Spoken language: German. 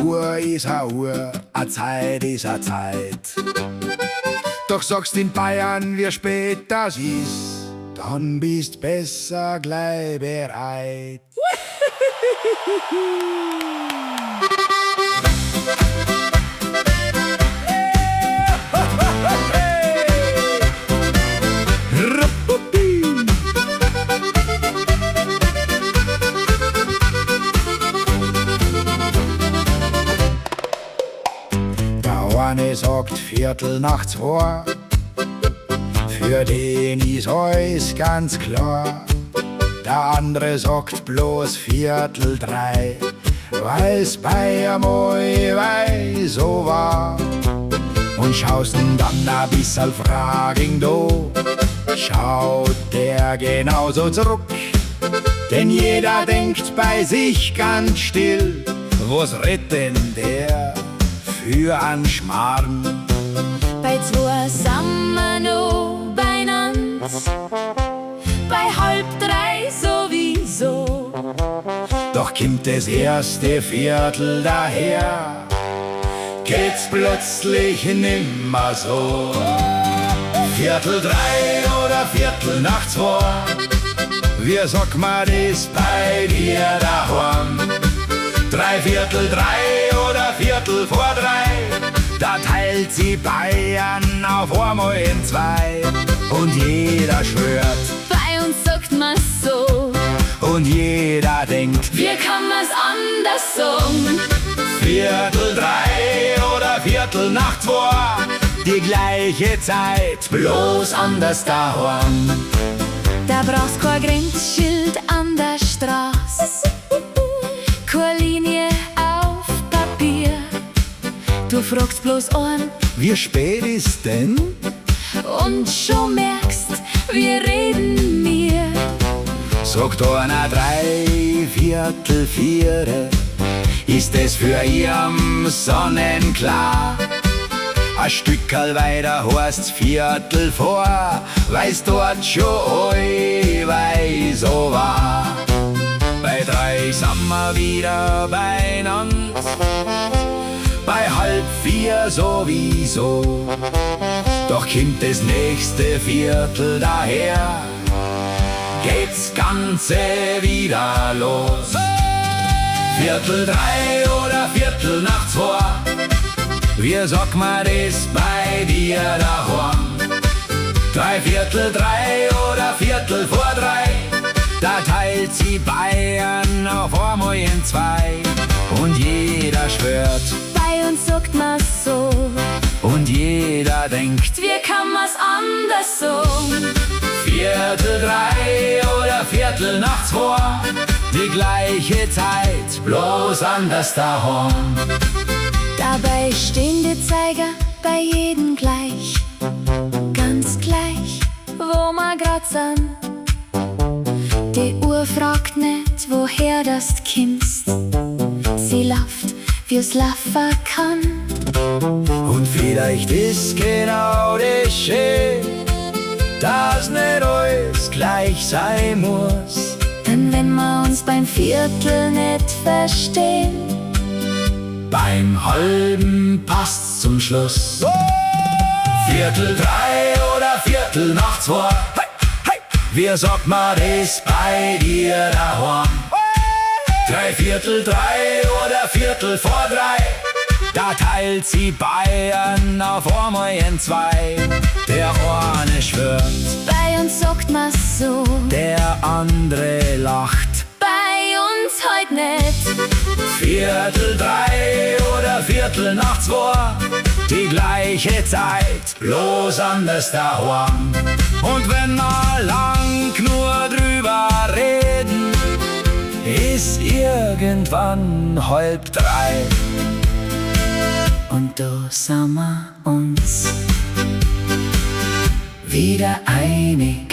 Uhr ist a Uhr, a Zeit ist a Zeit. Doch sagst in Bayern, wie spät das ist, dann bist besser gleich bereit. Der eine sagt 1:15, für den ist alles ganz klar. Der andere sagt bloß 2:45, weil's bei einmal so war. Und schaust ihn dann ein bisschen fragend an, schaut der genauso zurück. Denn jeder denkt bei sich ganz still, was redt denn der für ein Schmarrn? Bei 2 sind wir noch beinand, bei 2:30 sowieso. Doch kommt das erste Viertel daher, geht's plötzlich nimmer so. 2:45 oder 2:45, wie sagt man das bei dir daheim? 3:45 oder 3:15, da teilt sie Bayern auf einmal in 2. Und jeder schwört, Bei uns sagt man's so, und jeder denkt, wie kann man's anders sagen? 2:45 oder 2:45, die gleiche Zeit, bloß anders daheim. Da brauchst kein Grenzschild an der Straße, keine Linie auf Papier. Du fragst bloß an Wie spät ist denn? und schon merkst, wir reden mir. Sagt einer 3:45, ist es für ihn sonnenklar. Ein Stückerl weiter heißt's 3:15, weil's dort schon allweil so war. Bei 3 sind wir wieder beieinander, bei 3:30 sowieso. Doch kommt das nächste Viertel daher, geht's Ganze wieder los. 2:45 oder 2:45, wie sagt man das bei dir daheim? 3:45 oder 3:15, da teilt sie Bayern auf einmal in 2. Und jeder schwört, Bei uns sagt man's so, und jeder denkt, wie kann man's anders sagen? 3:45 oder 2:15, die gleiche Zeit, bloß anders daheim. Dabei stehen die Zeiger bei jedem gleich, ganz gleich, wo wir grad sind. Die Uhr fragt nicht, woher das kimmst, sie lauft, wie's laufen kann. Und vielleicht ist genau das schön, dass nicht alles gleich sein muss. Denn wenn wir uns beim Viertel nicht verstehen, Beim halben passt's zum Schluss. 3:45 oder 2:45, wie sagt man das bei dir daheim? 3:45 oder 3:15, da teilt sie Bayern auf einmal in 2. Der eine schwört, bei uns sagt man's so, der andere lacht. bei uns heut nicht. 3:45 oder 2:15, die gleiche Zeit, bloß anders daheim. Und wenn wir lang nur drüber reden, ist irgendwann 2:30. Und da sind wir uns Wieder einig.